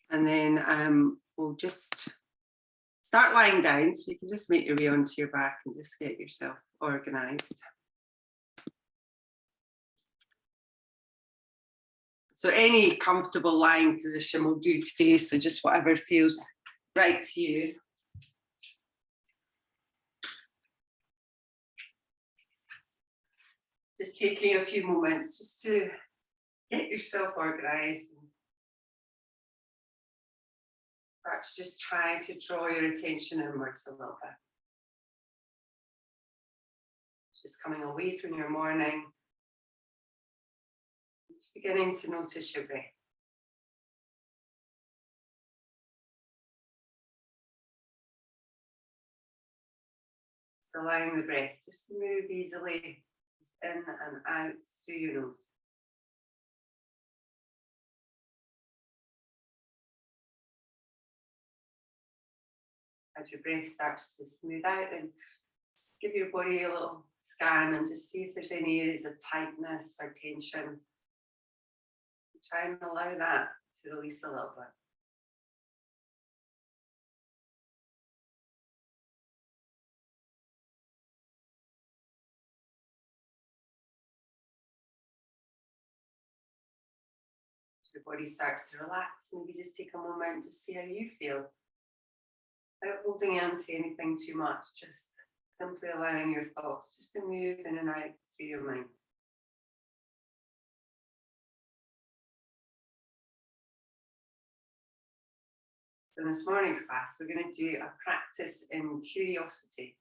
And then we'll just start lying down, so you can just make your way onto your back and just get yourself organized. So any comfortable lying position will do today, so just whatever feels right to you. Just taking a few moments just to get yourself organized. Perhaps just trying to draw your attention inwards a little bit. Just coming away from your morning. Just beginning to notice your breath. Just allowing the breath just to move easily in and out through your nose. As your breath starts to smooth out, then give your body a little scan and just see if there's any areas of tightness or tension. Try and allow that to release a little bit. As your body starts to relax, maybe just take a moment to see how you feel. Without holding on to anything too much, just simply allowing your thoughts just to move in and out through your mind. So in this morning's class, we're going to do a practice in curiosity.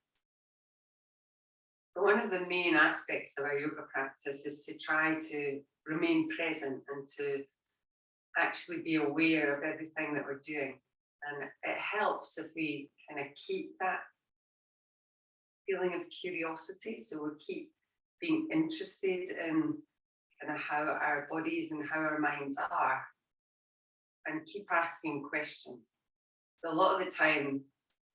So one of the main aspects of our yoga practice is to try to remain present and to actually be aware of everything that we're doing. And it helps if we kind of keep that feeling of curiosity. So we'll keep being interested in kind of how our bodies and how our minds are, and keep asking questions. So a lot of the time,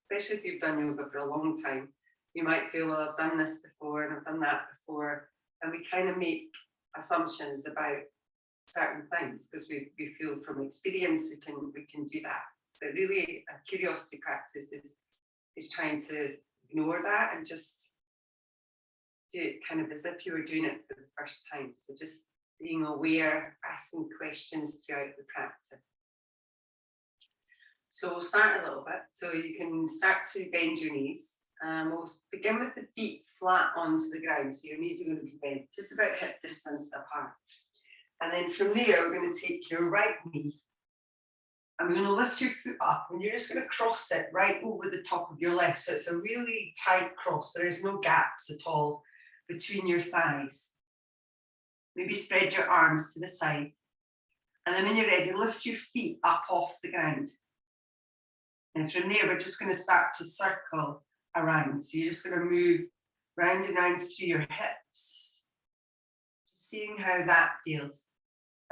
especially if you've done yoga for a long time, you might feel, well, I've done this before and I've done that before. And we kind of make assumptions about certain things because we feel from experience we can do that. But really, a curiosity practice is trying to ignore that and just do it kind of as if you were doing it for the first time. So just being aware, asking questions throughout the practice. So we'll start a little bit. So you can start to bend your knees. We'll begin with the feet flat onto the ground. So your knees are going to be bent just about hip distance apart. And then from there, we're going to take your right knee. And we're going to lift your foot up, and you're just going to cross it right over the top of your left. So it's a really tight cross. There is no gaps at all between your thighs. Maybe spread your arms to the side. And then when you're ready, lift your feet up off the ground. And from there, we're just going to start to circle around. So you're just going to move round and round through your hips, just seeing how that feels.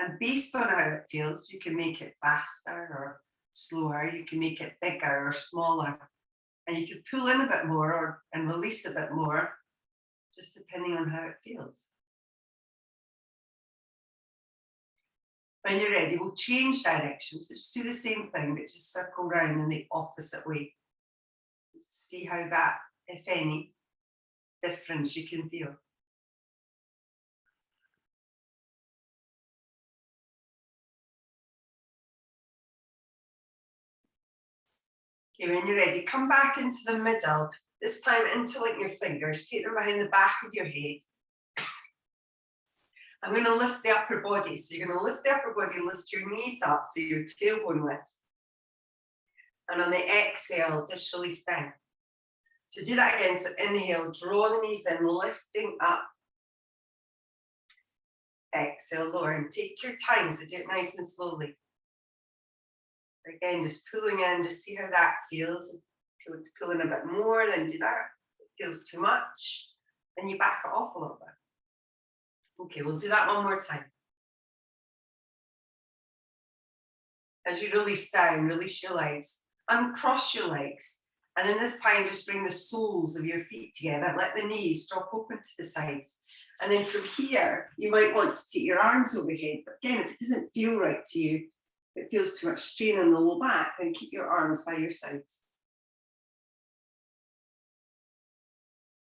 And based on how it feels, you can make it faster or slower. You can make it bigger or smaller. And you can pull in a bit more and release a bit more, just depending on how it feels. When you're ready, we'll change directions. So just do the same thing, but just circle round in the opposite way. See how that, if any, difference you can feel. Okay, when you're ready, come back into the middle. This time, interlink your fingers, take them behind the back of your head. I'm going to lift the upper body. So you're going to lift the upper body, lift your knees up so your tailbone lifts. And on the exhale, just release down. So do that again. So inhale, draw the knees in, lifting up. Exhale, lower, and take your time. So do it nice and slowly. Again, just pulling in, just see how that feels. If you want to pull in a bit more, then do that. If it feels too much, then you back it off a little bit. Okay, we'll do that one more time. As you release down, release your legs, uncross your legs. And then this time, just bring the soles of your feet together. Let the knees drop open to the sides. And then from here, you might want to take your arms overhead. But again, if it doesn't feel right to you, if it feels too much strain on the low back, then keep your arms by your sides.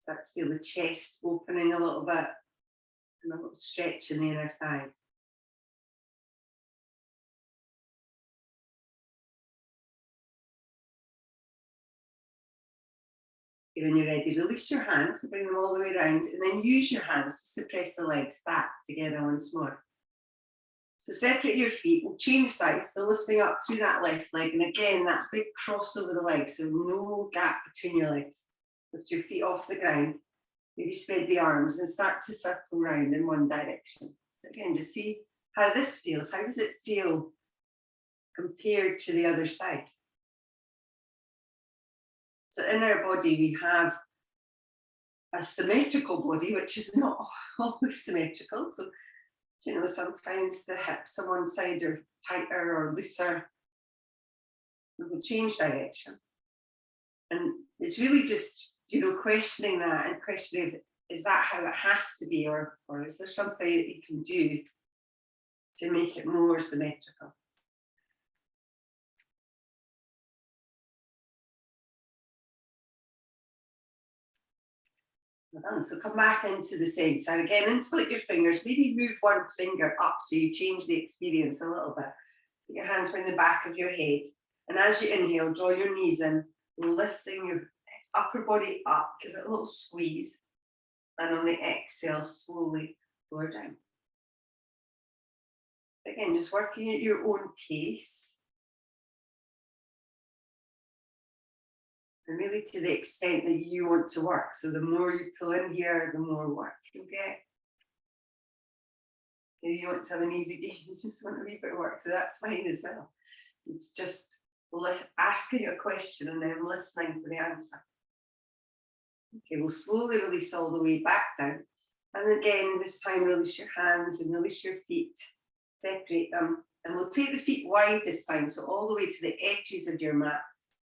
Start to feel the chest opening a little bit and a little stretch in the inner thighs. When you're ready, release your hands, bring them all the way around, and then use your hands just to press the legs back together once more. So separate your feet, we'll change sides, so lifting up through that left leg, and again, that big cross over the legs, so no gap between your legs. Lift your feet off the ground, maybe spread the arms and start to circle round in one direction. So again, just see how this feels. How does it feel compared to the other side? So in our body, we have a symmetrical body, which is not always symmetrical. So, you know, sometimes the hips on one side are tighter or looser. We will change direction. And it's really just, you know, questioning that and questioning, is that how it has to be, or is there something that you can do to make it more symmetrical? So come back into the same side again, interlake your fingers, maybe move one finger up so you change the experience a little bit. Put your hands behind the back of your head, and as you inhale, draw your knees in, lifting your upper body up, give it a little squeeze, and on the exhale, slowly lower down. Again, just working at your own pace. And really to the extent that you want to work. So the more you pull in here, the more work you'll get. Maybe you want to have an easy day, you just want a wee bit of work, so that's fine as well. It's just asking a question and then listening for the answer. Okay, we'll slowly release all the way back down. And again, this time release your hands and release your feet. Separate them. And we'll take the feet wide this time, so all the way to the edges of your mat.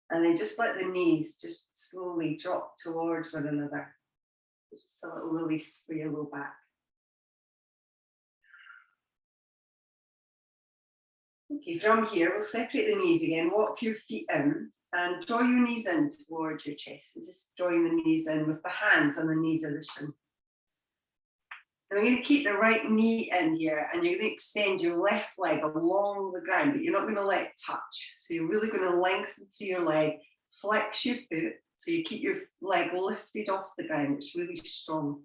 And then just let the knees just slowly drop towards one another. Just a little release for your low back. Okay, from here, we'll separate the knees again. Walk your feet in and draw your knees in towards your chest. And just drawing the knees in with the hands on the knees of the shin. And we're going to keep the right knee in here, and you're going to extend your left leg along the ground, but you're not going to let it touch. So you're really going to lengthen through your leg, flex your foot, so you keep your leg lifted off the ground. It's really strong.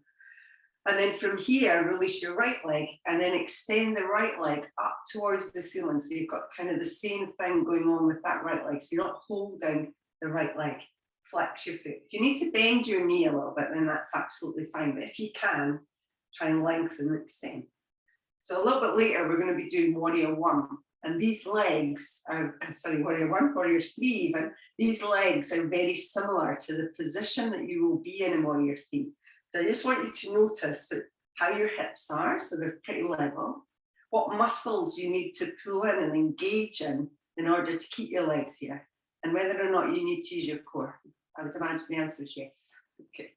And then from here, release your right leg, and then extend the right leg up towards the ceiling. So you've got kind of the same thing going on with that right leg. So you're not holding the right leg. Flex your foot. If you need to bend your knee a little bit, then that's absolutely fine. But if you can, try and lengthen and extend. So a little bit later, we're going to be doing warrior one. And these legs are, warrior one, warrior three even, these legs are very similar to the position that you will be in warrior three. So I just want you to notice how your hips are, so they're pretty level, what muscles you need to pull in and engage in order to keep your legs here, and whether or not you need to use your core. I would imagine the answer is yes. Okay.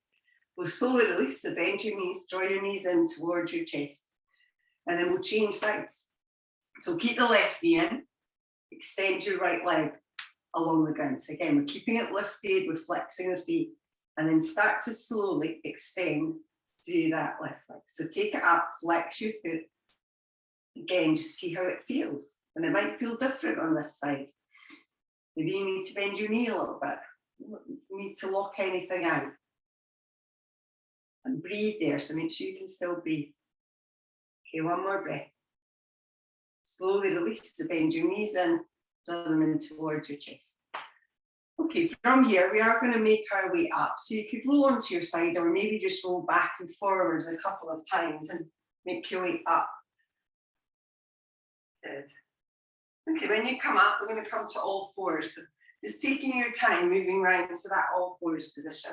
We'll slowly release, so bend your knees, draw your knees in towards your chest, and then we'll change sides. So keep the left knee in, extend your right leg along the ground. So again, we're keeping it lifted, we're flexing the feet, and then start to slowly extend through that left leg. So take it up, flex your foot. Again, just see how it feels. And it might feel different on this side. Maybe you need to bend your knee a little bit. You don't need to lock anything out. And breathe there, so make sure you can still breathe. Okay, one more breath. Slowly release, so bend your knees in, draw them in towards your chest. Okay, from here, we are going to make our way up. So you could roll onto your side, or maybe just roll back and forwards a couple of times and make your way up. Good. Okay, when you come up, we're going to come to all fours. So just taking your time, moving right into that all fours position.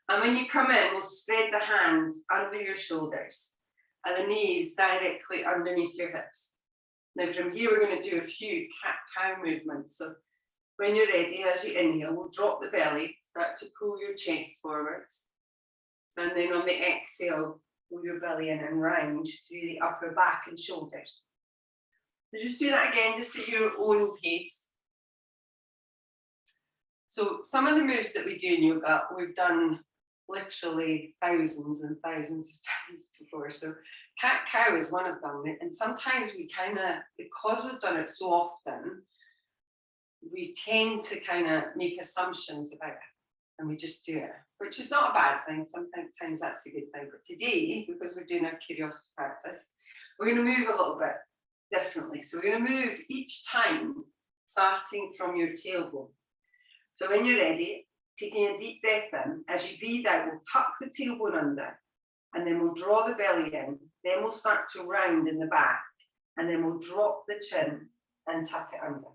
And when you come in, we'll spread the hands under your shoulders and the knees directly underneath your hips. Now from here, we're going to do a few cat-cow movements. So when you're ready, as you inhale, we'll drop the belly, start to pull your chest forwards. And then on the exhale, pull your belly in and round through the upper back and shoulders. So just do that again, just at your own pace. So some of the moves that we do in yoga, we've done literally thousands and thousands of times before. So cat-cow is one of them. And sometimes we kind of, because we've done it so often, we tend to kind of make assumptions about it. And we just do it, which is not a bad thing. Sometimes that's a good thing. But today, because we're doing our curiosity practice, we're going to move a little bit differently. So we're going to move each time, starting from your tailbone. So when you're ready, taking a deep breath in, as you breathe out, we'll tuck the tailbone under, and then we'll draw the belly in. Then we'll start to round in the back, and then we'll drop the chin and tuck it under.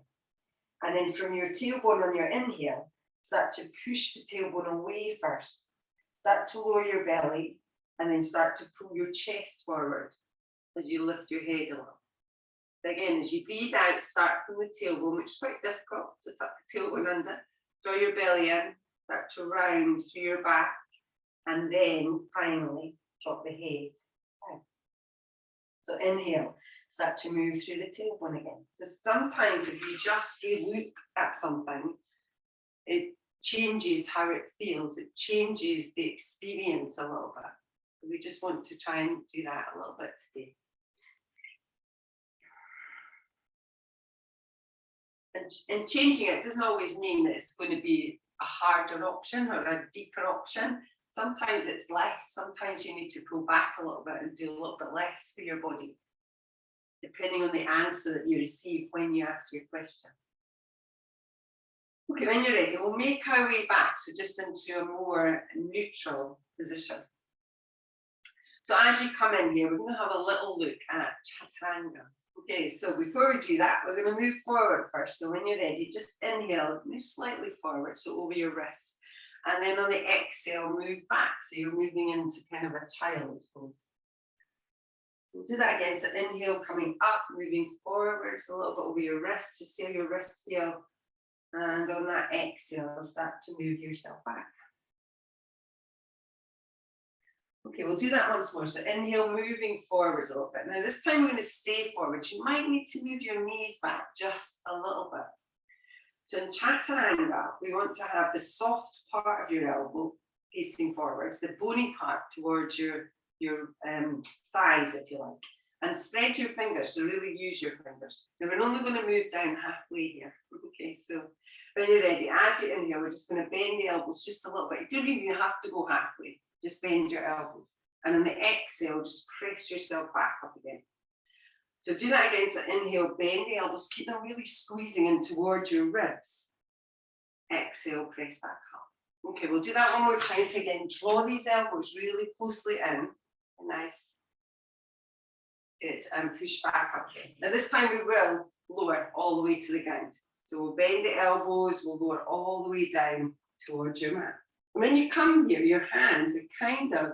And then from your tailbone on your inhale, start to push the tailbone away first. Start to lower your belly, and then start to pull your chest forward as you lift your head a little. Again, as you breathe out, start from the tailbone, which is quite difficult, so tuck the tailbone under, draw your belly in, start to round through your back, and then finally drop the head down. So inhale, start to move through the tailbone again. So sometimes if you just look at something, it changes how it feels. It changes the experience a little bit. So we just want to try and do that a little bit today. And changing it doesn't always mean that it's going to be a harder option or a deeper option. Sometimes it's less. Sometimes you need to pull back a little bit and do a little bit less for your body, depending on the answer that you receive when you ask your question. Okay, when you're ready, we'll make our way back, so just into a more neutral position. So as you come in here, we're going to have a little look at Chaturanga. Okay, so before we do that, we're going to move forward first. So when you're ready, just inhale, move slightly forward, so over your wrists. And then on the exhale, move back. So you're moving into kind of a child's pose. We'll do that again. So inhale, coming up, moving forwards a little bit over your wrists. Just see how your wrists feel. And on that exhale, start to move yourself back. Okay, we'll do that once more. So inhale, moving forwards a little bit. Now this time we're going to stay forward. You might need to move your knees back just a little bit. So in Chaturanga, we want to have the soft part of your elbow facing forwards, the bony part towards your thighs, if you like. And spread your fingers, so really use your fingers. Now we're only going to move down halfway here. Okay, so when you're ready, as you inhale, we're just going to bend the elbows just a little bit. You don't even have to go halfway. Just bend your elbows. And on the exhale, just press yourself back up again. So do that again. So inhale, bend the elbows. Keep them really squeezing in towards your ribs. Exhale, press back up. Okay, we'll do that one more time. So again, draw these elbows really closely in. Nice. Good. And push back up again. Now this time we will lower all the way to the ground. So we'll bend the elbows. We'll lower all the way down towards your mat. And when you come here, your hands are kind of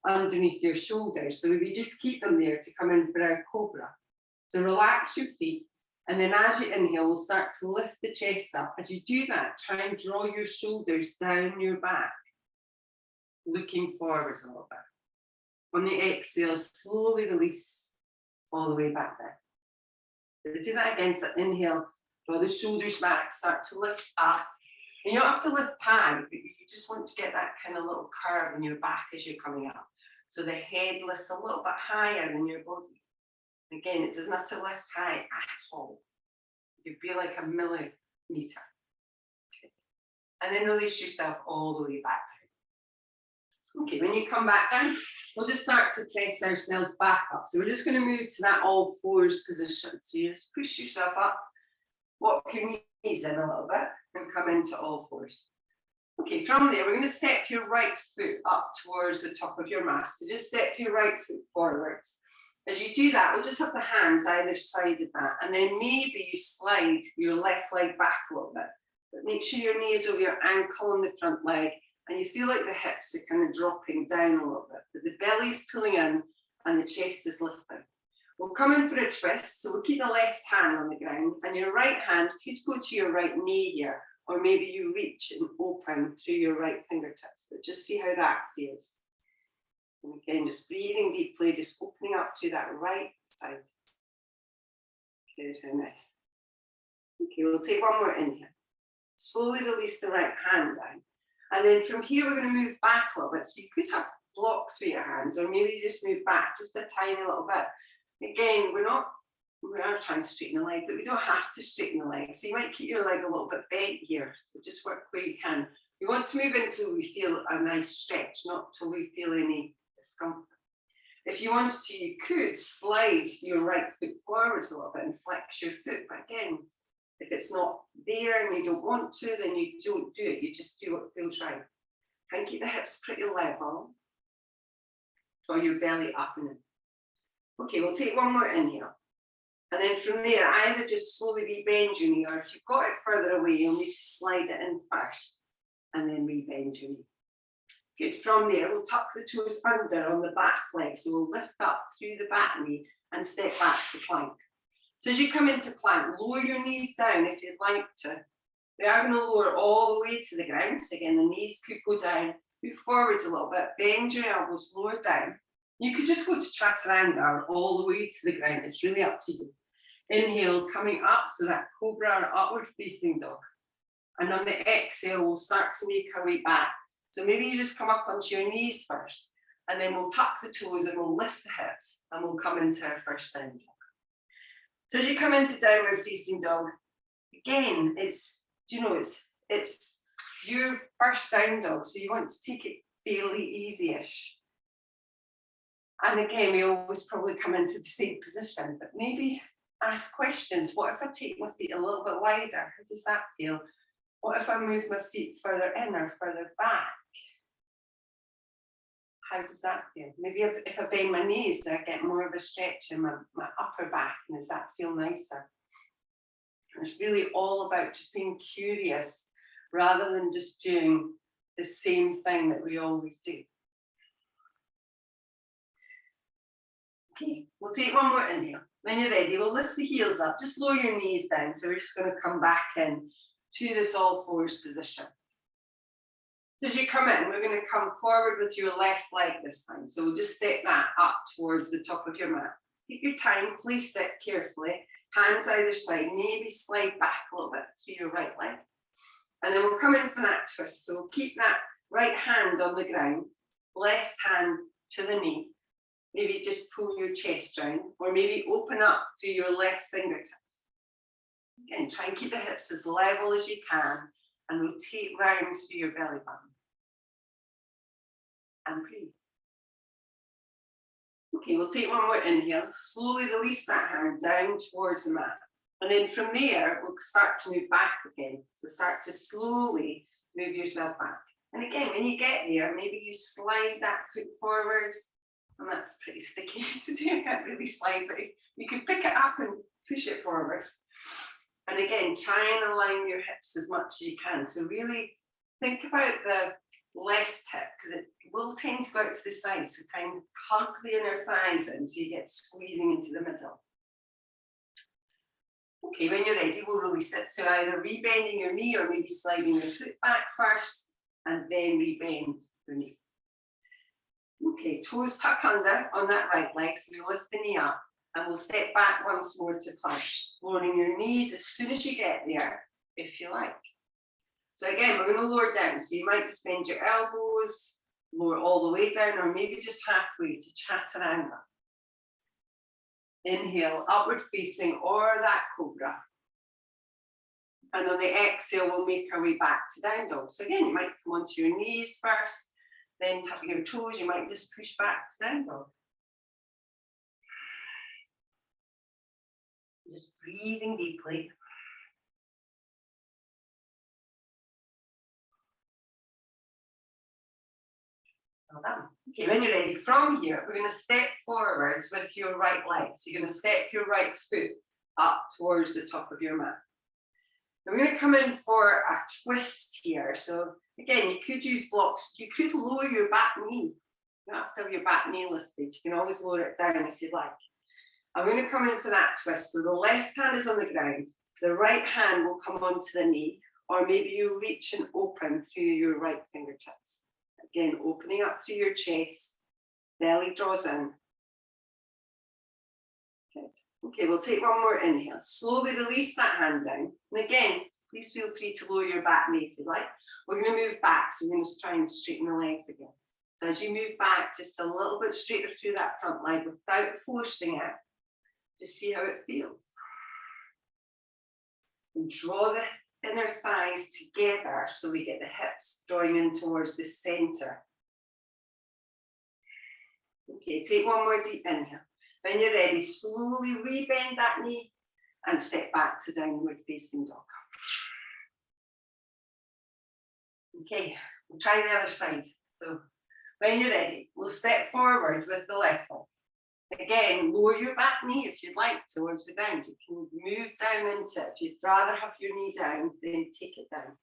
underneath your shoulders. So we just keep them there to come in for our cobra. So relax your feet. And then as you inhale, we'll start to lift the chest up. As you do that, try and draw your shoulders down your back, looking forwards a little bit. On the exhale, slowly release all the way back there. So do that again. So inhale, draw the shoulders back, start to lift up. And you don't have to lift high, but you just want to get that kind of little curve in your back as you're coming up. So the head lifts a little bit higher than your body. Again, it doesn't have to lift high at all. You'd be like a millimeter. Okay. And then release yourself all the way back down. Okay, when you come back down, we'll just start to press ourselves back up. So we're just going to move to that all fours position. So you just push yourself up, walk your knees in a little bit, and come into all fours. Okay, from there, we're going to step your right foot up towards the top of your mat. So just step your right foot forwards. As you do that, we'll just have the hands either side of that. And then maybe you slide your left leg back a little bit. But make sure your knee is over your ankle on the front leg. And you feel like the hips are kind of dropping down a little bit. But the belly's pulling in and the chest is lifting. We'll come in for a twist. So we'll keep the left hand on the ground. And your right hand could go to your right knee here. Or maybe you reach and open through your right fingertips. But just see how that feels. And again, just breathing deeply, just opening up through that right side. Good, how nice. Okay, we'll take one more inhale. Slowly release the right hand down. And then from here, we're going to move back a little bit. So you could have blocks for your hands, or maybe you just move back just a tiny little bit. Again, we are trying to straighten the leg, but we don't have to straighten the leg. So you might keep your leg a little bit bent here. So just work where you can. We want to move until we feel a nice stretch, not till we feel any discomfort. If you wanted to, you could slide your right foot forwards a little bit and flex your foot. But again, if it's not there and you don't want to, then you don't do it. You just do what feels right. Try and keep the hips pretty level, or your belly up and in. Okay, we'll take one more inhale. And then from there, either just slowly rebend your knee, or if you've got it further away, you'll need to slide it in first and then rebend your knee. Good. From there, we'll tuck the toes under on the back leg. So we'll lift up through the back knee and step back to plank. So as you come into plank, lower your knees down if you'd like to. We are going to lower all the way to the ground. So again, the knees could go down, move forwards a little bit, bend your elbows, lower down. You could just go to chaturanga all the way to the ground. It's really up to you. Inhale, coming up, so that cobra or upward facing dog. And on the exhale, we'll start to make our way back. So maybe you just come up onto your knees first, and then we'll tuck the toes and we'll lift the hips, and we'll come into our first down dog. So as you come into downward facing dog, again, it's your first down dog, so you want to take it fairly easy-ish. And again, we always probably come into the same position, but maybe ask questions. What if I take my feet a little bit wider? How does that feel? What if I move my feet further in or further back? How does that feel? Maybe if I bend my knees, do I get more of a stretch in my upper back? And does that feel nicer? And it's really all about just being curious rather than just doing the same thing that we always do. Okay, we'll take one more inhale. When you're ready, we'll lift the heels up. Just lower your knees down. So we're just going to come back in to this all fours position. So as you come in, we're going to come forward with your left leg this time. So we'll just step that up towards the top of your mat. Take your time, please sit carefully. Hands either side, maybe slide back a little bit through your right leg. And then we'll come in for that twist. So we'll keep that right hand on the ground, left hand to the knee. Maybe just pull your chest down, or maybe open up through your left fingertips. Again, try and keep the hips as level as you can and rotate round through your belly button. And breathe. Okay, we'll take one more inhale. Slowly release that hand down towards the mat. And then from there, we'll start to move back again. So start to slowly move yourself back. And again, when you get there, maybe you slide that foot forwards. And that's pretty sticky to do. I can't really slide, but you can pick it up and push it forwards. And again, try and align your hips as much as you can. So really think about the left hip, because it will tend to go out to the side. So kind of hug the inner thighs in so you get squeezing into the middle. Okay, when you're ready, we'll release it. So either rebending your knee or maybe sliding your foot back first and then rebend your knee. Okay, toes tuck under on that right leg. So we lift the knee up and we'll step back once more to plank, lowering your knees as soon as you get there, if you like. So again, we're going to lower down. So you might just bend your elbows, lower all the way down, or maybe just halfway to chaturanga. Inhale, upward facing or that cobra. And on the exhale, we'll make our way back to down dog. So again, you might come onto your knees first, then tuck your toes, you might just push back to down dog. Just breathing deeply. Well done. Okay, when you're ready, from here, we're going to step forwards with your right leg. So you're going to step your right foot up towards the top of your mat. And we're going to come in for a twist here. So again, you could use blocks. You could lower your back knee. You don't have to have your back knee lifted. You can always lower it down if you'd like. I'm going to come in for that twist. So the left hand is on the ground. The right hand will come onto the knee, or maybe you reach and open through your right fingertips. Again, opening up through your chest belly draws in. Good. Okay, we'll take one more inhale. Slowly release that hand down. And again, please feel free to lower your back knee if you like. We're going to move back, so we're going to try and straighten the legs again. So as you move back, just a little bit straighter through that front leg without forcing it. Just see how it feels. And draw the inner thighs together so we get the hips drawing in towards the center. Okay, take one more deep inhale. When you're ready, slowly rebend that knee and step back to downward facing dog. Okay, we'll try the other side. So when you're ready, we'll step forward with the left leg. Again, lower your back knee if you'd like towards the ground. You can move down into it. If you'd rather have your knee down, then take it down.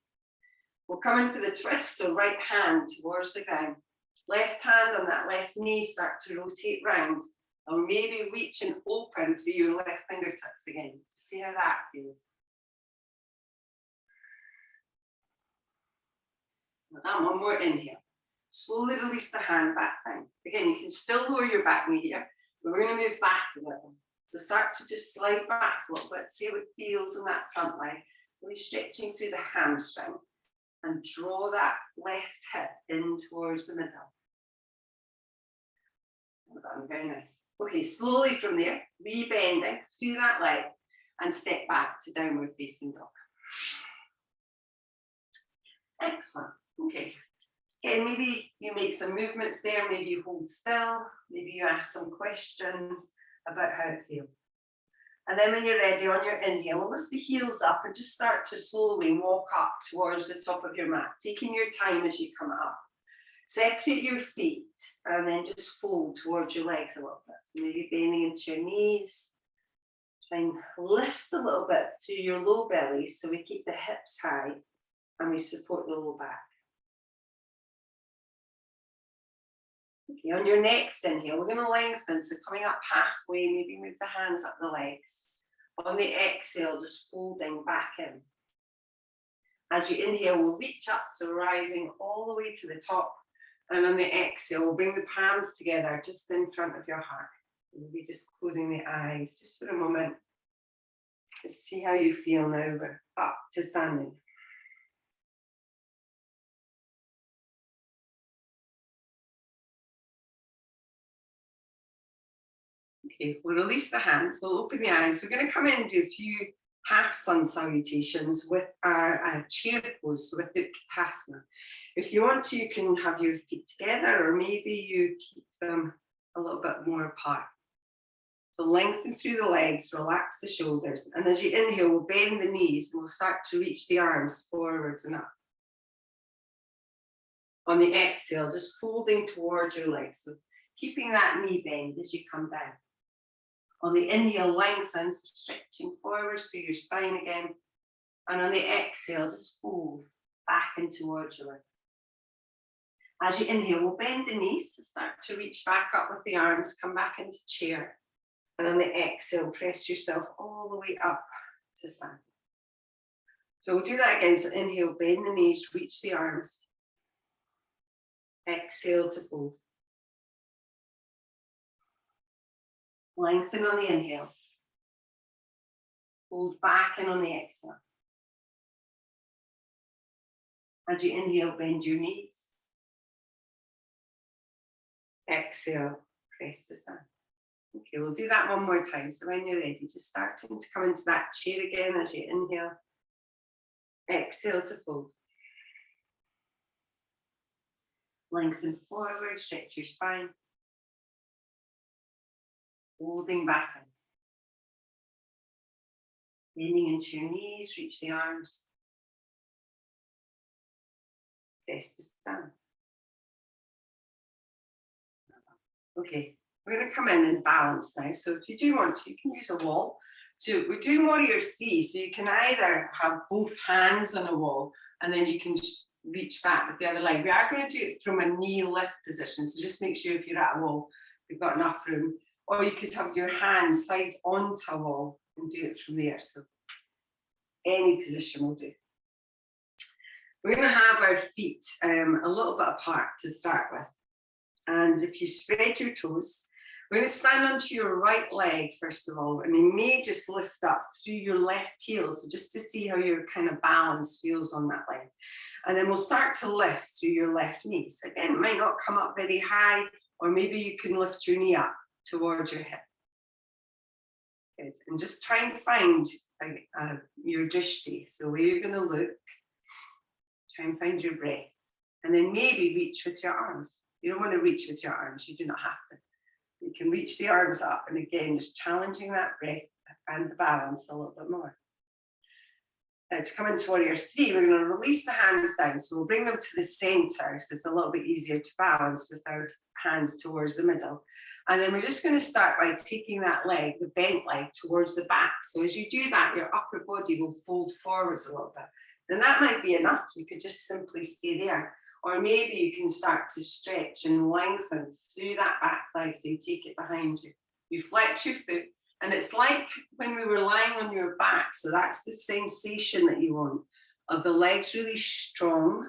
We'll come in for the twist, so right hand towards the ground. Left hand on that left knee, start to rotate round. Or maybe reach and open through your left fingertips again. See how that feels. And one more inhale. Slowly release the hand back down. Again, you can still lower your back knee here, but we're going to move back a little. So start to just slide back a little bit. See how it feels on that front leg. Really stretching through the hamstring and draw that left hip in towards the middle. Well done, very nice. Okay, slowly from there, rebending through that leg and step back to downward facing dog. Excellent. Okay. Again, maybe you make some movements there, maybe you hold still, maybe you ask some questions about how it feels. And then when you're ready, on your inhale, we'll lift the heels up and just start to slowly walk up towards the top of your mat, taking your time as you come up. Separate your feet and then just fold towards your legs a little bit. Maybe bending into your knees. Try and lift a little bit through your low belly so we keep the hips high and we support the low back. Okay, on your next inhale, we're going to lengthen. So coming up halfway, maybe move the hands up the legs. On the exhale, just folding back in. As you inhale, we'll reach up, so rising all the way to the top. And on the exhale, we'll bring the palms together just in front of your heart. Maybe just closing the eyes just for a moment. Just see how you feel now. We're up to standing. Okay, we'll release the hands. We'll open the eyes. We're going to come in and do a few half sun salutations with our chair pose, so with the Asana. If you want to, you can have your feet together, or maybe you keep them a little bit more apart. So lengthen through the legs, relax the shoulders, and as you inhale, we'll bend the knees and we'll start to reach the arms forwards and up. On the exhale, just folding towards your legs, so keeping that knee bend as you come down. On the inhale, lengthen, stretching forwards through your spine again. And on the exhale, just fold back in towards your legs. As you inhale, we'll bend the knees to start to reach back up with the arms, come back into chair. And on the exhale, press yourself all the way up to stand. So we'll do that again. So inhale, bend the knees, reach the arms. Exhale to fold. Lengthen on the inhale. Fold back in on the exhale. As you inhale, bend your knees. Exhale, press to stand. Okay, we'll do that one more time. So when you're ready, just starting to come into that chair again as you inhale. Exhale to fold. Lengthen forward, stretch your spine. Folding back in. Bending into your knees, reach the arms. Press to stand. Okay, we're going to come in and balance now. So if you do want to, you can use a wall. So we're doing warrior 3. So you can either have both hands on a wall and then you can reach back with the other leg. We are going to do it from a knee lift position. So just make sure if you're at a wall, you've got enough room. Or you could have your hands slide onto a wall and do it from there. So any position will do. We're going to have our feet a little bit apart to start with. And if you spread your toes, we're going to stand onto your right leg, first of all, and you may just lift up through your left heel, so just to see how your kind of balance feels on that leg. And then we'll start to lift through your left knee. So again, it might not come up very high, or maybe you can lift your knee up towards your hip. Good. And just try and find your drishti. So where you're going to look, try and find your breath. And then maybe reach with your arms. You don't want to reach with your arms. You do not have to. You can reach the arms up, and again, just challenging that breath and the balance a little bit more. Now to come into warrior 3, we're going to release the hands down. So we'll bring them to the center, so it's a little bit easier to balance with our hands towards the middle. And then we're just going to start by taking that leg, the bent leg, towards the back. So as you do that, your upper body will fold forwards a little bit. And that might be enough. You could just simply stay there. Or maybe you can start to stretch and lengthen through that back leg, so you take it behind you. You flex your foot, and it's like when we were lying on your back, so that's the sensation that you want, of the legs really strong,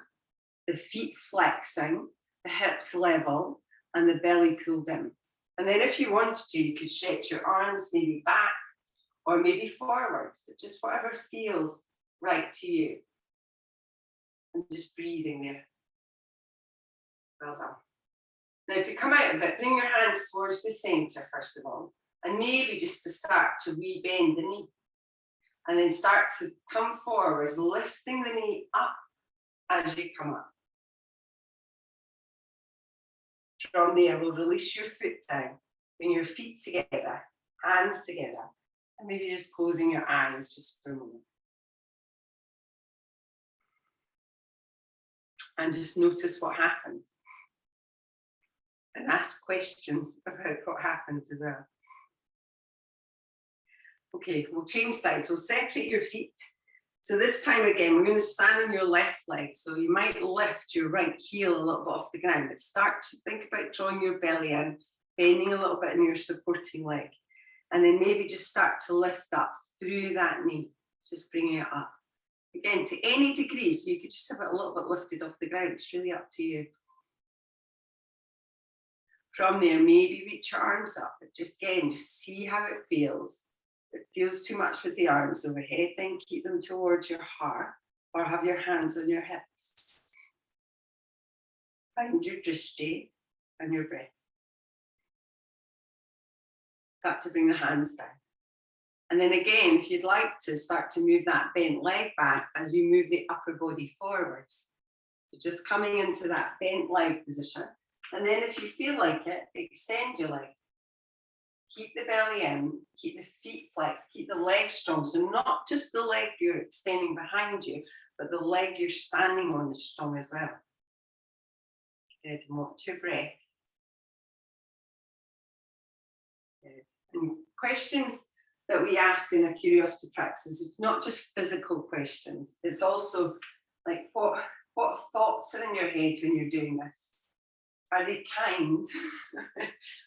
the feet flexing, the hips level, and the belly pulled in. And then if you wanted to, you could stretch your arms maybe back, or maybe forwards, but just whatever feels right to you. And just breathing there. Well done. Now to come out of it, bring your hands towards the center first of all, and maybe just to start to re-bend the knee. And then start to come forwards, lifting the knee up as you come up. From there, we'll release your foot down, bring your feet together, hands together, and maybe just closing your eyes just for a moment. And just notice what happens. And ask questions about what happens as well. Okay, we'll change sides. We'll separate your feet. So this time again, we're going to stand on your left leg. So you might lift your right heel a little bit off the ground, but start to think about drawing your belly in, bending a little bit in your supporting leg. And then maybe just start to lift up through that knee, just bringing it up. Again, to any degree, so you could just have it a little bit lifted off the ground. It's really up to you. From there, maybe reach your arms up, but just again, just see how it feels. If it feels too much with the arms overhead, then keep them towards your heart, or have your hands on your hips. Find your drishti and your breath. Start to bring the hands down. And then again, if you'd like to, start to move that bent leg back as you move the upper body forwards. So just coming into that bent leg position. And then if you feel like it, extend your leg. Keep the belly in, keep the feet flexed, keep the legs strong. So not just the leg you're extending behind you, but the leg you're standing on is strong as well. Good, and watch your breath. Good. And questions that we ask in a curiosity practice is not just physical questions. It's also like, what thoughts are in your head when you're doing this? Are they kind?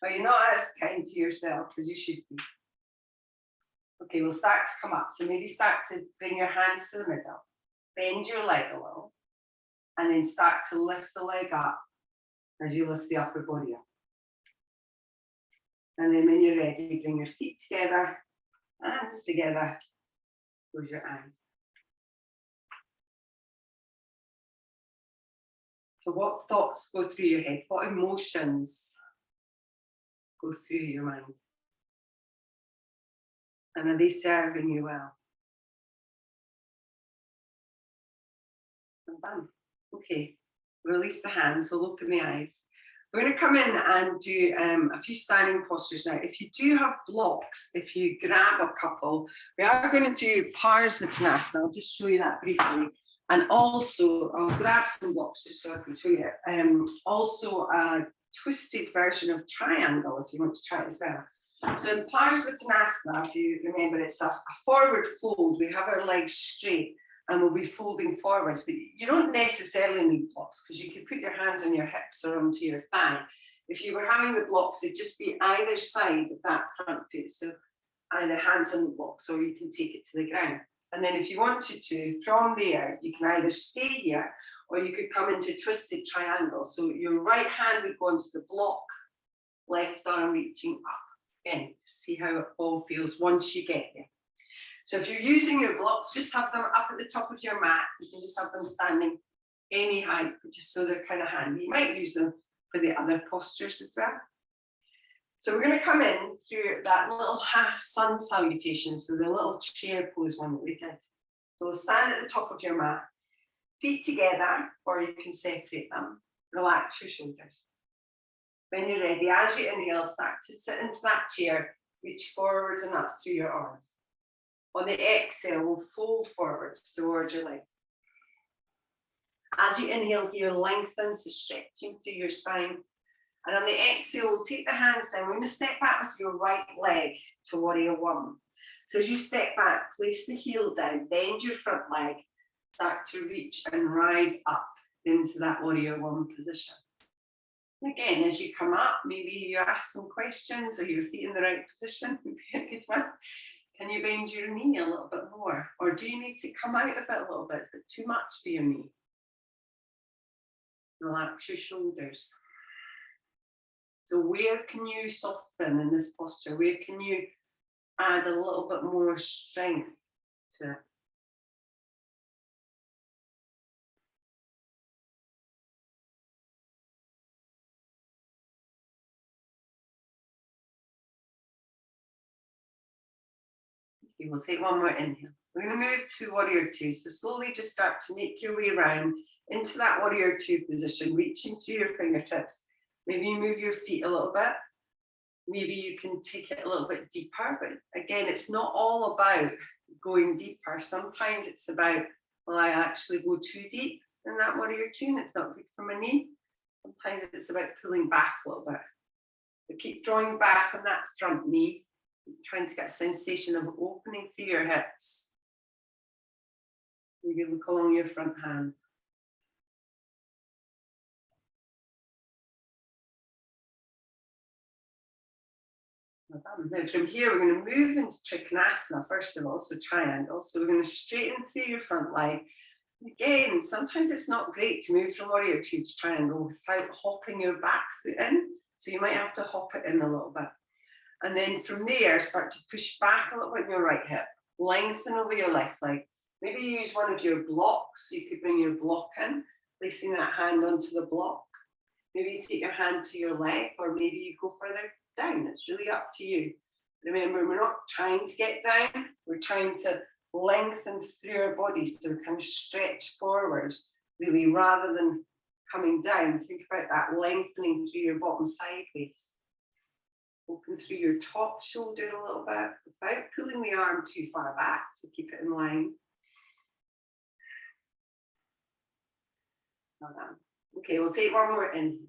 Are you not as kind to yourself as you should be? Okay, we'll start to come up. So maybe start to bring your hands to the middle. Bend your leg a little. And then start to lift the leg up as you lift the upper body up. And then when you're ready, bring your feet together, hands together, close your eyes. So what thoughts go through your head? What emotions go through your mind? And are they serving you well? I'm done. Okay, release the hands, we'll open the eyes. We're going to come in and do a few standing postures now. If you do have blocks, if you grab a couple, we are going to do Parsvottanasana. I'll just show you that briefly. And also, I'll grab some blocks just so I can show you it. Also, a twisted version of triangle, if you want to try it as well. So in Parsvottanasana, if you remember, it's a forward fold. We have our legs straight and we'll be folding forwards. But you don't necessarily need blocks because you can put your hands on your hips or onto your thigh. If you were having the blocks, it'd just be either side of that front foot. So either hands on the blocks or you can take it to the ground. And then if you wanted to, from there, you can either stay here Or you could come into twisted triangle. So your right hand would go onto the block, left arm reaching up. Again, see how it all feels once you get there. So if you're using your blocks, just have them up at the top of your mat. You can just have them standing any height, just so they're kind of handy. You might use them for the other postures as well. So we're going to come in through that little half sun salutation, so the little chair pose one that we did. So stand at the top of your mat, feet together, or you can separate them. Relax your shoulders. When you're ready, as you inhale, start to sit into that chair, reach forwards and up through your arms. On the exhale, we'll fold forwards towards your legs. As you inhale here, lengthen, so stretching through your spine. And on the exhale, we'll take the hands down. We're going to step back with your right leg to warrior one. So as you step back, place the heel down, bend your front leg, start to reach and rise up into that warrior one position. And again, as you come up, maybe you ask some questions, are your feet in the right position? Would be a good one. Can you bend your knee a little bit more? Or do you need to come out of it a little bit? Is it too much for your knee? Relax your shoulders. So where can you soften in this posture? Where can you add a little bit more strength to it? Okay, we'll take one more inhale. We're going to move to warrior two. So slowly just start to make your way around into that warrior two position, reaching through your fingertips. Maybe you move your feet a little bit. Maybe you can take it a little bit deeper, but again, it's not all about going deeper. Sometimes it's about, will I actually go too deep in that warrior two and it's not good for my knee? Sometimes it's about pulling back a little bit. So keep drawing back on that front knee, trying to get a sensation of opening through your hips. Maybe look along your front hand. Now from here, we're going to move into Trikonasana first of all, so triangle. So we're going to straighten through your front leg. Again, sometimes it's not great to move from warrior two to triangle without hopping your back foot in. So you might have to hop it in a little bit. And then from there, start to push back a little bit in your right hip. Lengthen over your left leg. Maybe use one of your blocks. You could bring your block in, placing that hand onto the block. Maybe you take your hand to your leg, or maybe you go further down. It's really up to you. Remember, we're not trying to get down. We're trying to lengthen through our body, so kind of stretch forwards, really, rather than coming down. Think about that lengthening through your bottom sideways. Open through your top shoulder a little bit without pulling the arm too far back, so keep it in line. Well done. Okay, we'll take one more inhale.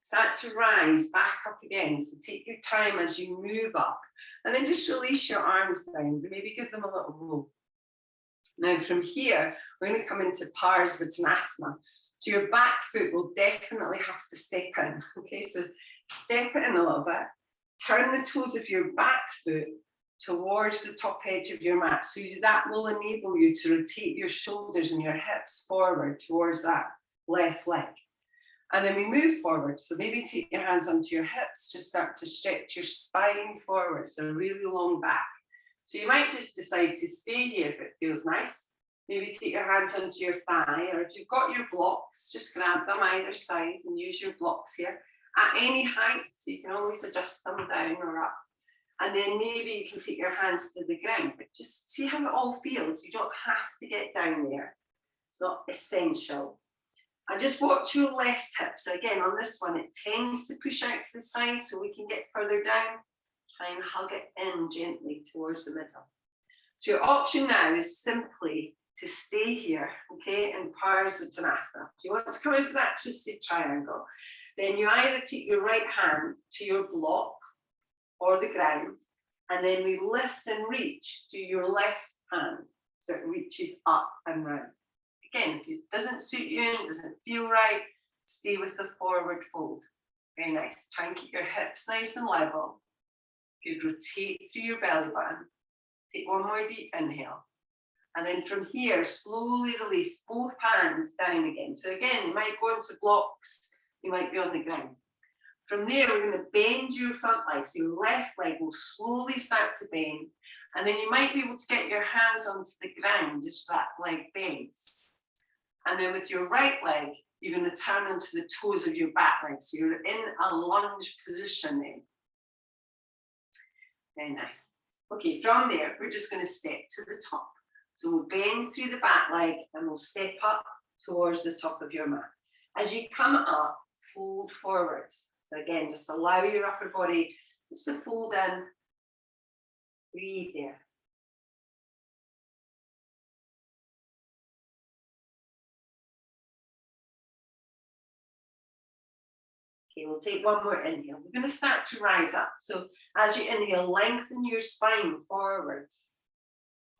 Start to rise back up again. So take your time as you move up, and then just release your arms down. Maybe give them a little roll. Now from here, we're going to come into Shavasana. So your back foot will definitely have to step in. Okay, so step it in a little bit. Turn the toes of your back foot towards the top edge of your mat. So that will enable you to rotate your shoulders and your hips forward towards that left leg. And then we move forward. So maybe take your hands onto your hips, just start to stretch your spine forward, so a really long back. So you might just decide to stay here if it feels nice. Maybe take your hands onto your thigh, or if you've got your blocks, just grab them either side and use your blocks here at any height, so you can always adjust them down or up. And then maybe you can take your hands to the ground, but just see how it all feels. You don't have to get down there. It's not essential. And just watch your left hip. So again, on this one, it tends to push out to the side so we can get further down. Try and hug it in gently towards the middle. So your option now is simply to stay here, okay, in Shavasana. If you want to come in for that twisted triangle, then you either take your right hand to your block or the ground, and then we lift and reach to your left hand so it reaches up and round. Again, if it doesn't suit you and doesn't feel right, stay with the forward fold. Very nice. Try and keep your hips nice and level. Good. Rotate through your belly button. Take one more deep inhale. And then from here, slowly release both hands down again. So again, you might go into blocks, you might be on the ground. From there, we're going to bend your front leg. So your left leg will slowly start to bend. And then you might be able to get your hands onto the ground as that leg bends. And then with your right leg, you're going to turn onto the toes of your back leg. So you're in a lunge position then. Very nice. Okay, from there, we're just going to step to the top. So we'll bend through the back leg and we'll step up towards the top of your mat. As you come up, fold forwards. So again, just allow your upper body just to fold in. Breathe there. Okay, we'll take one more inhale. We're going to start to rise up. So as you inhale, lengthen your spine forward.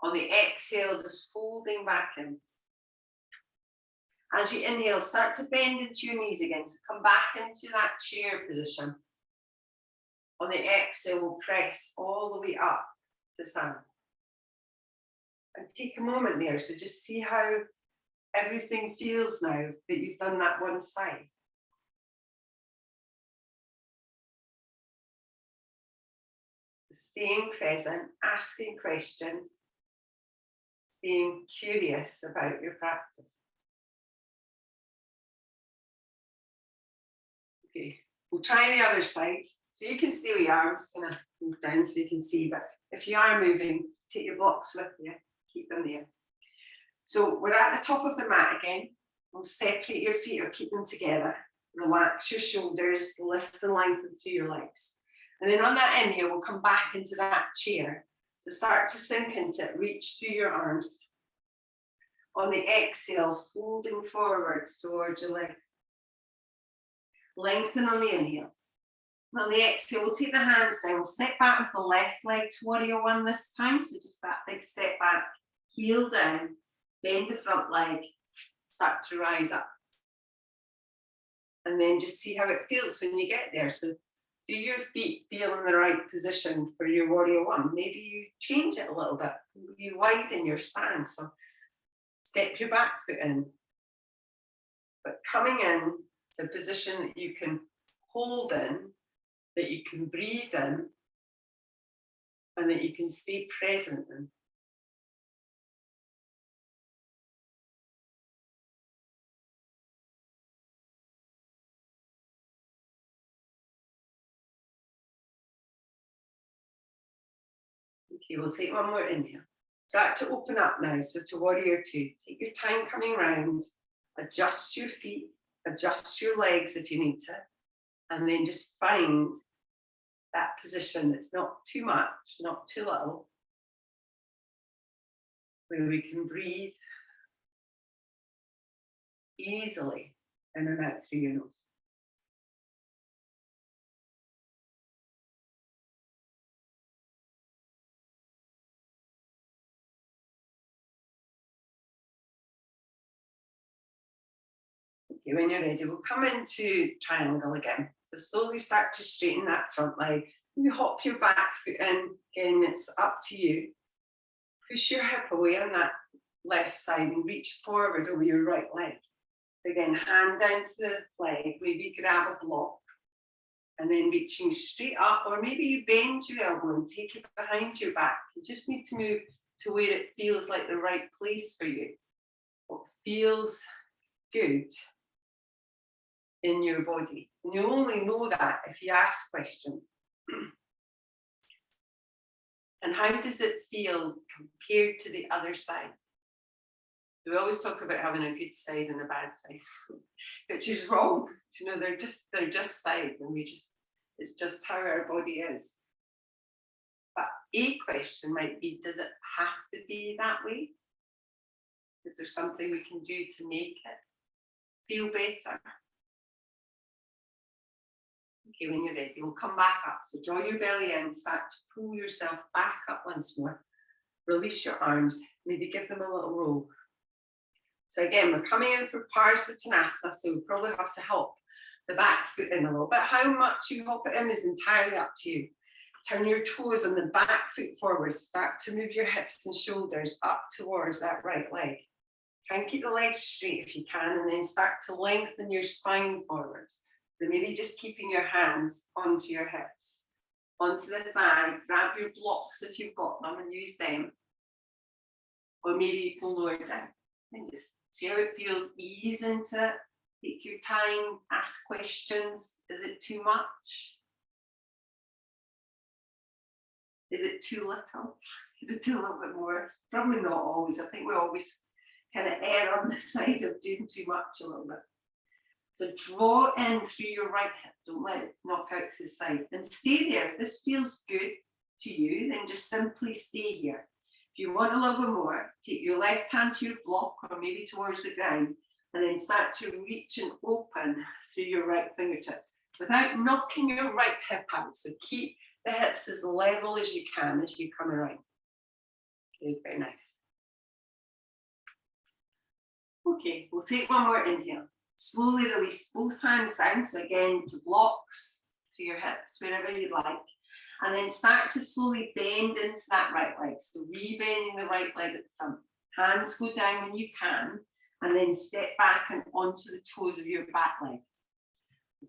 On the exhale, just folding back in. As you inhale, start to bend into your knees again. So come back into that chair position. On the exhale, we'll press all the way up to stand. And take a moment there. So just see how everything feels now that you've done that one side. Staying present, asking questions, being curious about your practice. Okay, we'll try the other side. So you can stay where you are. I'm just going to move down so you can see, but if you are moving, take your blocks with you, keep them there. So we're at the top of the mat again. We'll separate your feet or keep them together. Relax your shoulders, lift and lengthen through your legs. And then on that inhale, we'll come back into that chair. So start to sink into it, reach through your arms. On the exhale, folding forwards towards your legs. Lengthen on the inhale. On the exhale, we'll take the hands down. We'll step back with the left leg to warrior one this time. So just that big step back, heel down, bend the front leg, start to rise up. And then just see how it feels when you get there. So do your feet feel in the right position for your warrior one? Maybe you change it a little bit. You widen your stance. So step your back foot in. But coming in to a position that you can hold in, that you can breathe in, and that you can stay present in. Okay, we'll take one more inhale. Start to open up now, so to warrior two. Take your time coming round, adjust your feet, adjust your legs if you need to, and then just find that position that's not too much, not too little, where we can breathe easily in and out through your nose. Okay, when you're ready, we'll come into triangle again. So slowly start to straighten that front leg. You hop your back foot in. Again, it's up to you. Push your hip away on that left side and reach forward over your right leg. So again, hand down to the leg, maybe grab a block, and then reaching straight up, or maybe you bend your elbow and take it behind your back. You just need to move to where it feels like the right place for you. What feels good in your body. And you only know that if you ask questions. And how does it feel compared to the other side? We always talk about having a good side and a bad side, which is wrong. You know, they're just sides, and it's just how our body is. But a question might be, does it have to be that way? Is there something we can do to make it feel better? Okay, when you're ready, we'll come back up. So draw your belly in, start to pull yourself back up once more. Release your arms, maybe give them a little roll. So again, we're coming in for Parsvottanasana, so we probably have to hop the back foot in a little bit. How much you hop it in is entirely up to you. Turn your toes on the back foot forward. Start to move your hips and shoulders up towards that right leg. Try and keep the legs straight if you can, and then start to lengthen your spine forwards. So maybe just keeping your hands onto your hips, onto the thigh. Grab your blocks if you've got them and use them. Or maybe you can lower down and just see how it feels. Ease into it. Take your time. Ask questions. Is it too much? Is it too little? Could it do a little bit more? Probably not always. I think we always kind of err on the side of doing too much a little bit. So draw in through your right hip. Don't let it knock out to the side. And stay there. If this feels good to you, then just simply stay here. If you want a little bit more, take your left hand to your block or maybe towards the ground, and then start to reach and open through your right fingertips without knocking your right hip out. So keep the hips as level as you can as you come around. Okay, very nice. Okay, we'll take one more inhale. Slowly release both hands down. So again, to blocks, to your hips, wherever you'd like. And then start to slowly bend into that right leg. So re-bending the right leg at the front. Hands go down when you can. And then step back and onto the toes of your back leg.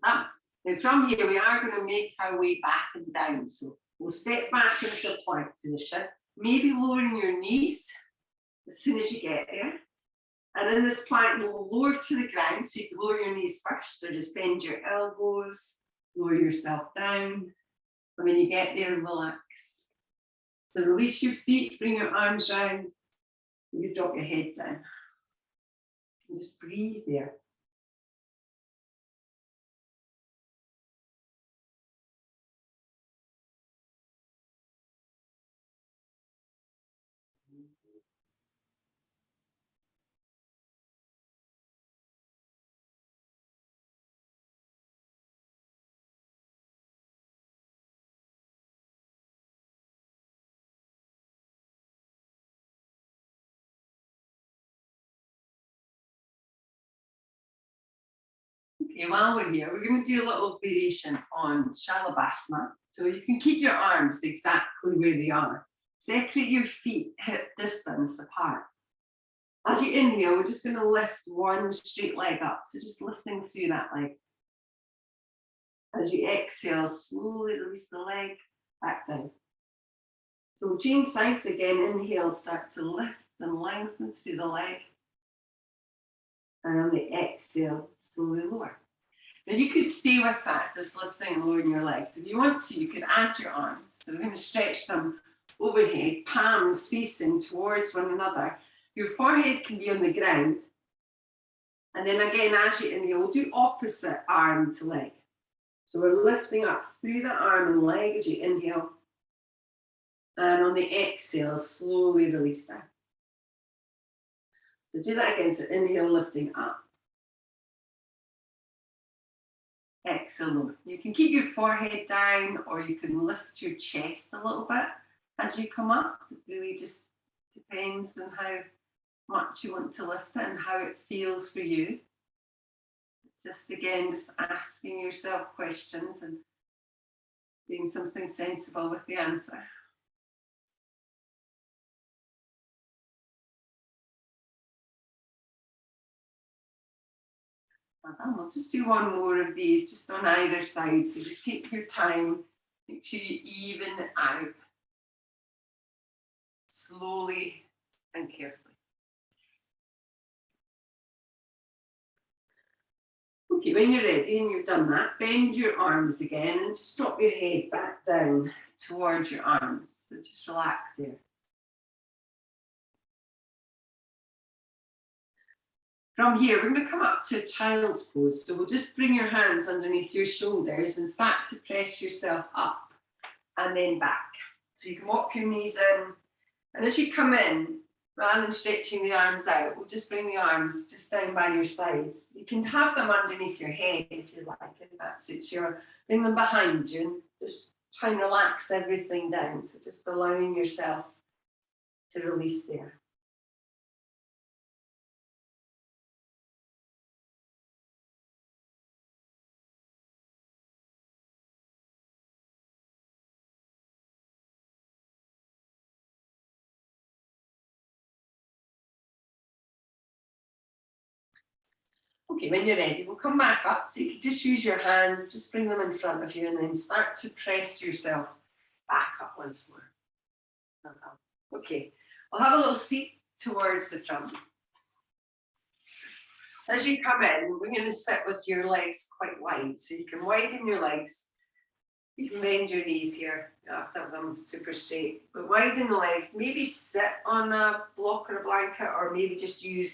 Done. Now from here, we are going to make our way back and down. So we'll step back into a plank position. Maybe lowering your knees as soon as you get there. And in this plank, you'll lower to the ground. So you can lower your knees first. So just bend your elbows, lower yourself down. And when you get there, relax. So release your feet, bring your arms round. You drop your head down. And just breathe there. Okay, while we're here, we're going to do a little variation on Shavasana. So you can keep your arms exactly where they are. Separate your feet hip distance apart. As you inhale, we're just going to lift one straight leg up. So just lifting through that leg. As you exhale, slowly release the leg back down. So we'll change sides again. Inhale, start to lift and lengthen through the leg. And on the exhale, slowly lower. Now you could stay with that, just lifting and lowering your legs. If you want to, you could add your arms. So we're going to stretch them overhead, palms facing towards one another. Your forehead can be on the ground. And then again, as you inhale, we'll do opposite arm to leg. So we're lifting up through the arm and leg as you inhale. And on the exhale, slowly release down. So do that again. So inhale, lifting up. Excellent. You can keep your forehead down or you can lift your chest a little bit as you come up. It really just depends on how much you want to lift it and how it feels for you. Just again, just asking yourself questions and doing something sensible with the answer. We'll just do one more of these, just on either side. So just take your time, make sure you even it out. Slowly and carefully. Okay, when you're ready and you've done that, bend your arms again and just drop your head back down towards your arms. So just relax there. From here, we're going to come up to a child's pose. So we'll just bring your hands underneath your shoulders and start to press yourself up and then back. So you can walk your knees in. And as you come in, rather than stretching the arms out, we'll just bring the arms just down by your sides. You can have them underneath your head if you like, if that suits you. Or bring them behind you and just try and relax everything down. So just allowing yourself to release there. Okay, when you're ready, we'll come back up. So you can just use your hands, just bring them in front of you, and then start to press yourself back up once more. Okay, I'll have a little seat towards the front. So as you come in, we're going to sit with your legs quite wide. So you can widen your legs. You can bend your knees here. You don't have to have them super straight. But widen the legs. Maybe sit on a block or a blanket, or maybe just use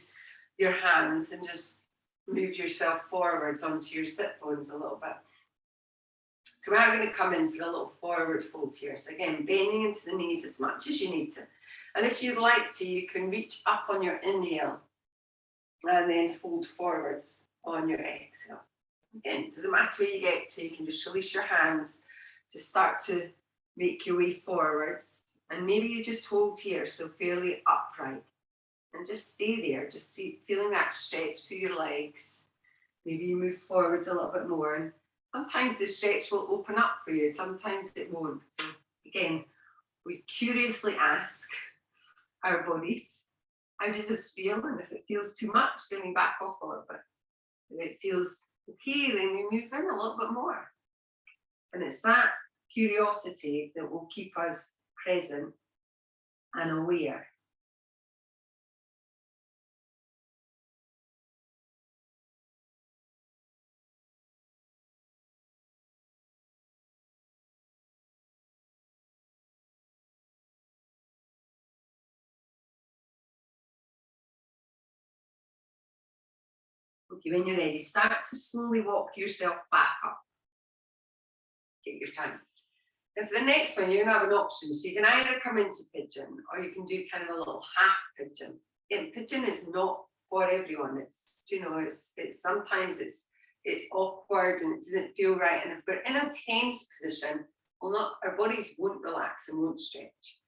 your hands and just move yourself forwards onto your sit bones a little bit. So we're going to come in for a little forward fold here. So again, bending into the knees as much as you need to. And if you'd like to, you can reach up on your inhale and then fold forwards on your exhale. Again, it doesn't matter where you get to, you can just release your hands, just start to make your way forwards. And maybe you just hold here, so fairly upright. And just stay there, just feeling that stretch through your legs. Maybe you move forwards a little bit more. And sometimes the stretch will open up for you, sometimes it won't. So again, we curiously ask our bodies, how does this feel? And if it feels too much, then we back off a little bit. If it feels okay, then we move in a little bit more. And it's that curiosity that will keep us present and aware. Okay, when you're ready, start to slowly walk yourself back up. Take your time. And for the next one, you're going to have an option. So you can either come into pigeon, or you can do kind of a little half pigeon. Again, pigeon is not for everyone. It's, you know, it's sometimes it's awkward and it doesn't feel right. And if we're in a tense position, our bodies won't relax and won't stretch.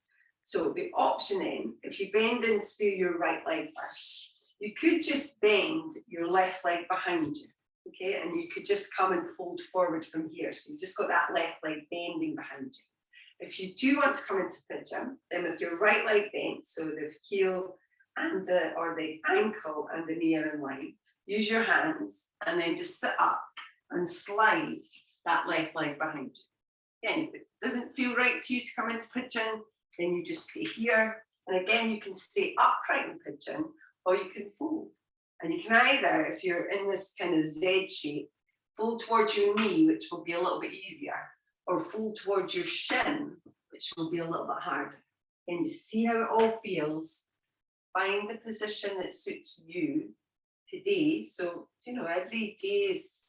So the option then, if you bend in through your right leg first, you could just bend your left leg behind you, okay? And you could just come and fold forward from here. So you just got that left leg bending behind you. If you do want to come into pigeon, then with your right leg bent, so the heel and the ankle and the knee are in line, use your hands and then just sit up and slide that left leg behind you. Again, if it doesn't feel right to you to come into pigeon, then you just stay here. And again, you can stay upright in pigeon, or you can fold. And you can either, if you're in this kind of Z shape, fold towards your knee, which will be a little bit easier, or fold towards your shin, which will be a little bit harder. And you see how it all feels. Find the position that suits you today. So, you know, every day is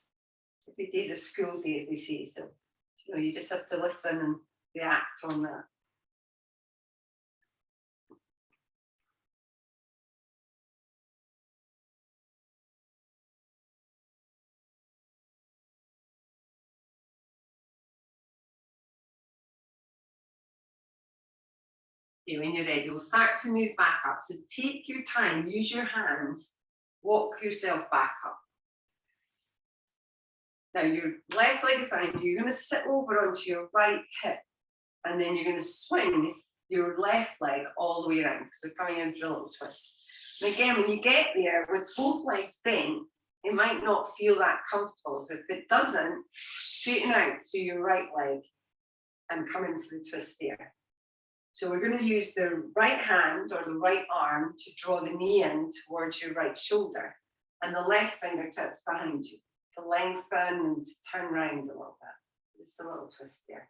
a school day, as they say. So, you know, you just have to listen and react on that. Okay, when you're ready, we'll start to move back up. So take your time, use your hands, walk yourself back up. Now your left leg is behind you. You're going to sit over onto your right hip, and then you're going to swing your left leg all the way around. So coming in for a little twist. And again, when you get there with both legs bent, it might not feel that comfortable. So if it doesn't, straighten out through your right leg and come into the twist there. So we're going to use the right hand or the right arm to draw the knee in towards your right shoulder, and the left fingertips behind you to lengthen and to turn around a little bit. Just a little twist there.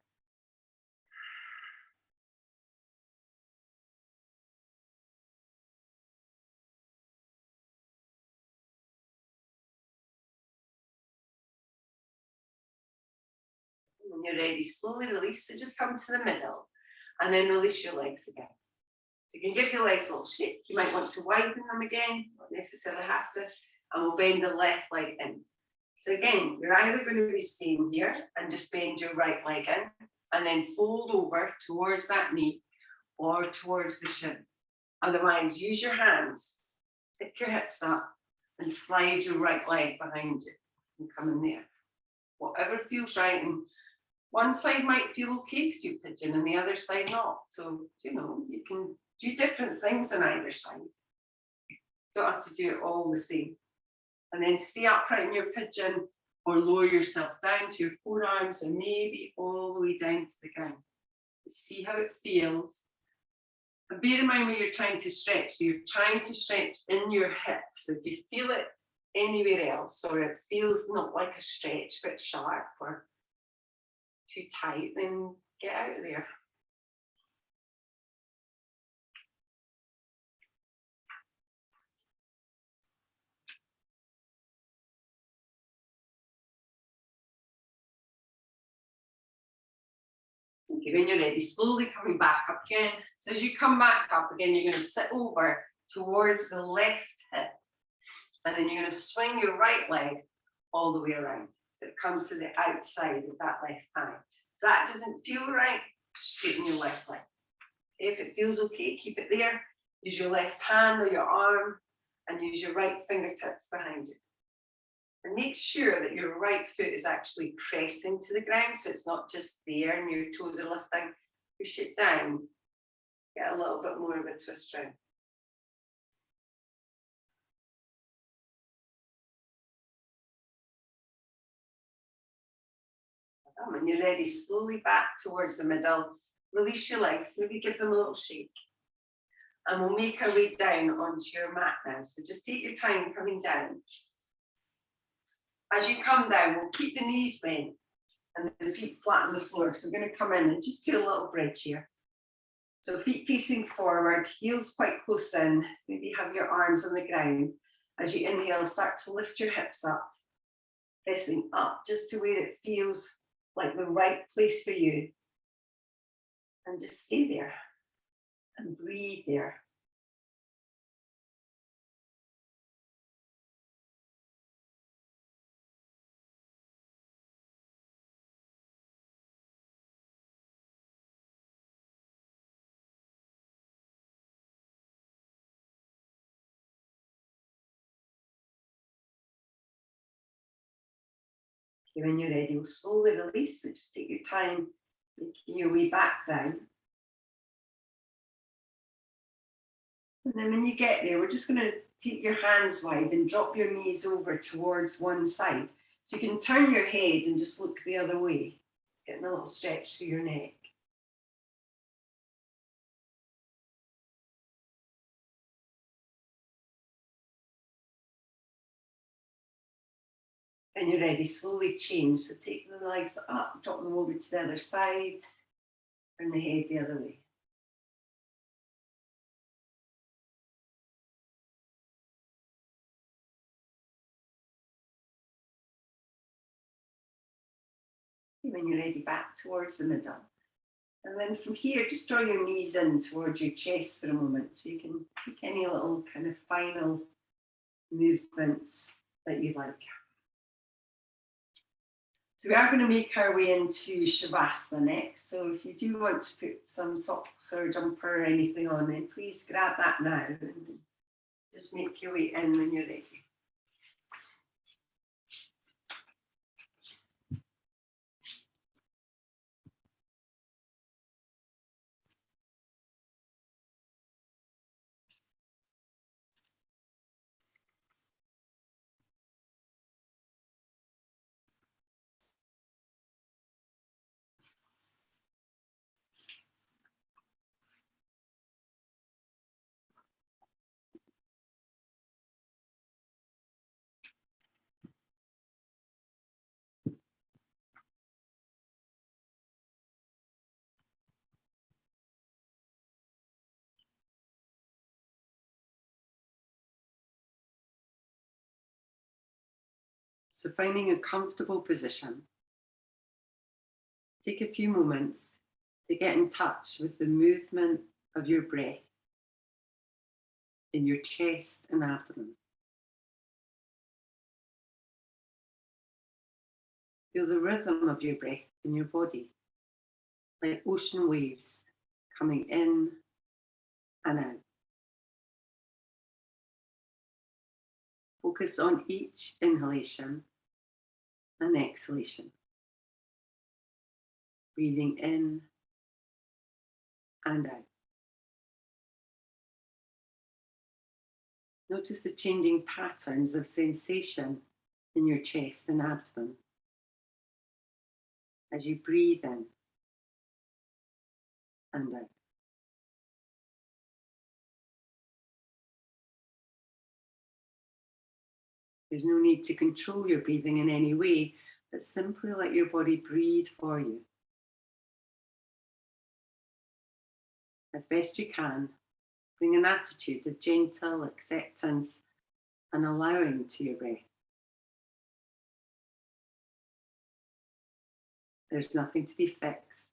When you're ready, slowly release. So just come to the middle and then release your legs again. You can give your legs a little shake. You might want to widen them again, not necessarily have to, and we'll bend the left leg in. So again, you're either going to be staying here and just bend your right leg in and then fold over towards that knee or towards the shin. Otherwise, use your hands, stick your hips up and slide your right leg behind you and come in there. Whatever feels right. And one side might feel okay to do pigeon and the other side not. So, you know, you can do different things on either side. You don't have to do it all the same. And then stay upright in your pigeon or lower yourself down to your forearms or maybe all the way down to the ground. See how it feels. And bear in mind when you're trying to stretch, so you're trying to stretch in your hips. So if you feel it anywhere else, or it feels not like a stretch, but sharp or too tight, then get out of there. Okay, when you're ready, slowly coming back up again. So as you come back up again, you're going to sit over towards the left hip. And then you're going to swing your right leg all the way around. So it comes to the outside of that left thigh. If that doesn't feel right, straighten your left leg. If it feels okay, keep it there. Use your left hand or your arm and use your right fingertips behind you. And make sure that your right foot is actually pressing to the ground, so it's not just there and your toes are lifting. Push it down, get a little bit more of a twist round. When you're ready, slowly back towards the middle. Release your legs, maybe give them a little shake. And we'll make our way down onto your mat now. So just take your time coming down. As you come down, we'll keep the knees bent and the feet flat on the floor. So we're going to come in and just do a little bridge here. So feet facing forward, heels quite close in. Maybe have your arms on the ground. As you inhale, start to lift your hips up, pressing up just to where it feels like the right place for you. And just stay there and breathe there. Okay, when you're ready, we'll slowly release. So just take your time, making your way back down. And then when you get there, we're just going to take your hands wide and drop your knees over towards one side. So you can turn your head and just look the other way, getting a little stretch through your neck. When you're ready, slowly change. So take the legs up, drop them over to the other side, turn the head the other way. When you're ready, back towards the middle. And then from here, just draw your knees in towards your chest for a moment. So you can take any little kind of final movements that you like. So we are going to make our way into Shavasana next. So if you do want to put some socks or jumper or anything on, then please grab that now and just make your way in when you're ready. So finding a comfortable position. Take a few moments to get in touch with the movement of your breath in your chest and abdomen. Feel the rhythm of your breath in your body, like ocean waves coming in and out. Focus on each inhalation and exhalation. Breathing in and out. Notice the changing patterns of sensation in your chest and abdomen as you breathe in and out. There's no need to control your breathing in any way, but simply let your body breathe for you. As best you can, bring an attitude of gentle acceptance and allowing to your breath. There's nothing to be fixed,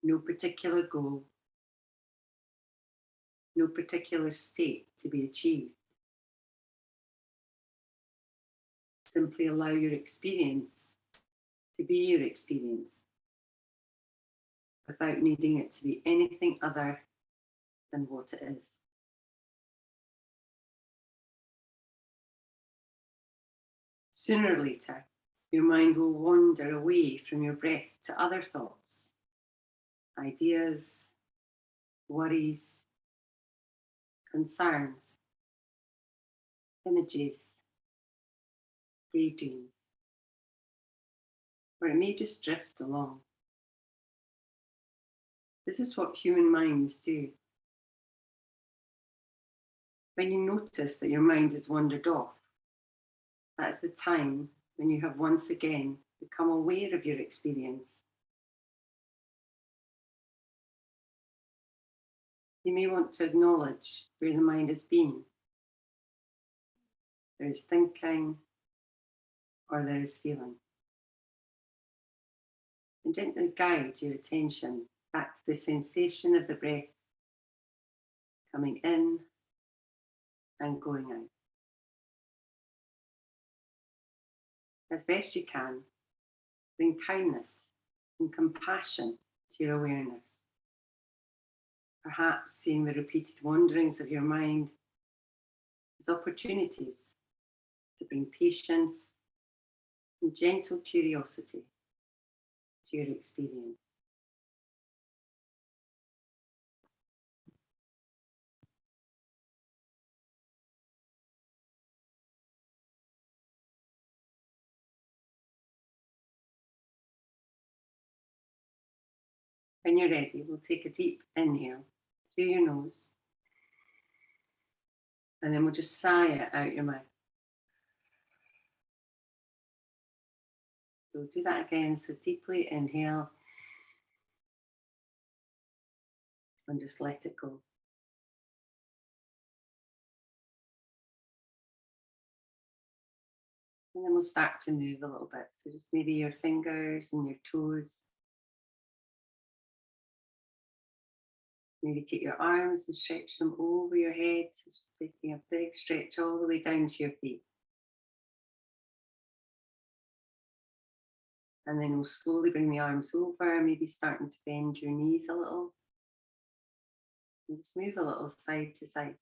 no particular goal, no particular state to be achieved. Simply allow your experience to be your experience without needing it to be anything other than what it is. Sooner or later, your mind will wander away from your breath to other thoughts, ideas, worries, concerns, images, daydreams, or it may just drift along. This is what human minds do. When you notice that your mind has wandered off, that's the time when you have once again become aware of your experience. You may want to acknowledge where the mind has been. There is thinking or there is feeling. And gently guide your attention back to the sensation of the breath coming in and going out. As best you can, bring kindness and compassion to your awareness. Perhaps seeing the repeated wanderings of your mind as opportunities to bring patience and gentle curiosity to your experience. When you're ready, we'll take a deep inhale through your nose, and then we'll just sigh it out your mouth. So do that again. So deeply inhale and just let it go. And then we'll start to move a little bit. So just maybe your fingers and your toes. Maybe take your arms and stretch them over your head, just taking a big stretch all the way down to your feet. And then we'll slowly bring the arms over, maybe starting to bend your knees a little. And just move a little side to side.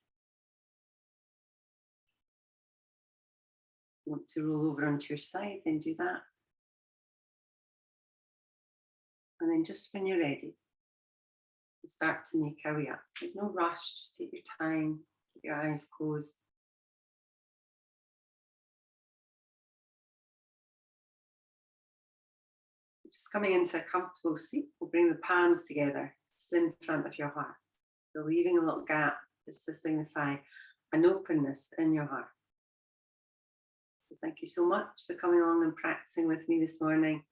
If you want to roll over onto your side, then do that. And then just when you're ready, we'll start to make our way up. So no rush, just take your time, keep your eyes closed. Just coming into a comfortable seat, we'll bring the palms together, just in front of your heart. So leaving a little gap, just to signify an openness in your heart. So thank you so much for coming along and practicing with me this morning.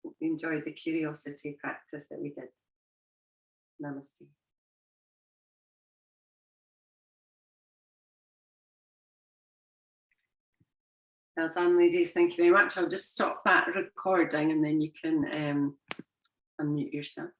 Hope you enjoyed the curiosity practice that we did. Namaste. Well done, ladies. Thank you very much. I'll just stop that recording and then you can unmute yourself.